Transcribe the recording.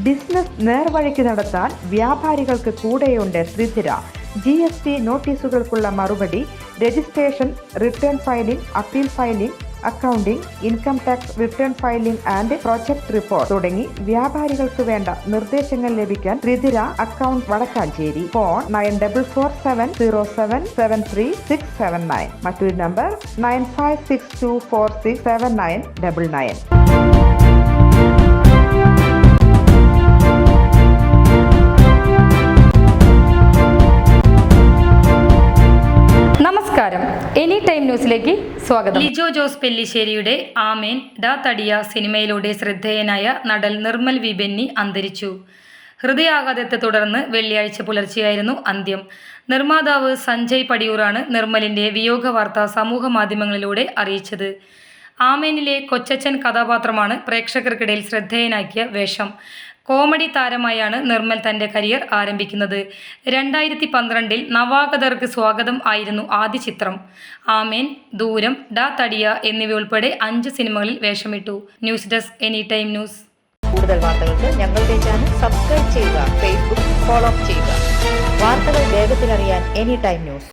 Business നേർവഴിക്ക് നടത്താൻ വ്യാപാരികൾക്ക് കൂടെയുണ്ട് ശ്രീധര. GST നോട്ടീസുകൾക്കുള്ള മറുപടി, registration, return filing, appeal filing, accounting, income tax return filing and project report തുടങ്ങി വ്യാപാരികൾക്ക് വേണ്ട നിർദ്ദേശങ്ങൾ ലഭിക്കാൻ ശ്രീധര അക്കൗണ്ട് വടക്കാഞ്ചേരി. ഫോൺ 9447077369. മറ്റൊരു നമ്പർ 9562467999. നമസ്കാരം, എനി ടൈം ന്യൂസിലേക്ക് സ്വാഗതം. ലിജോ ജോസ് പെല്ലിശ്ശേരിയുടെ ആമേൻ ഡാ തടിയ സിനിമയിലൂടെ ശ്രദ്ധേയനായ നടൻ നിർമ്മൽ വി ബെന്നി അന്തരിച്ചു. ഹൃദയാഘാതത്തെ തുടർന്ന് വെള്ളിയാഴ്ച പുലർച്ചെയായിരുന്നു അന്ത്യം. നിർമ്മാതാവ് സഞ്ജയ് പടിയൂറാണ് നിർമ്മലിന്റെ വിയോഗ വാർത്ത സമൂഹ മാധ്യമങ്ങളിലൂടെ അറിയിച്ചത്. ആമേനിലെ കൊച്ചച്ചൻ കഥാപാത്രമാണ് പ്രേക്ഷകർക്കിടയിൽ ശ്രദ്ധേയനാക്കിയ വേഷം. കോമഡി താരമായാണ് നിർമ്മൽ തൻ്റെ കരിയർ ആരംഭിക്കുന്നത്. 2012 നവാഗതർക്ക് സ്വാഗതം ആയിരുന്നു ആദ്യ ചിത്രം. ആമേൻ, ദൂരം, ഡാ തടിയ എന്നിവയുൾപ്പെടെ 5 സിനിമകളിൽ വേഷമിട്ടു. News desk, any time news. കൂടുതൽ വാർത്തകൾക്ക് ഞങ്ങളുടെ ചാനൽ സബ്സ്ക്രൈബ് ചെയ്യുക, ഫേസ്ബുക്ക് ഫോളോ ചെയ്യുക. വാർത്തകൾ വേഗത്തിലറിയാൻ എനി ടൈം ന്യൂസ്.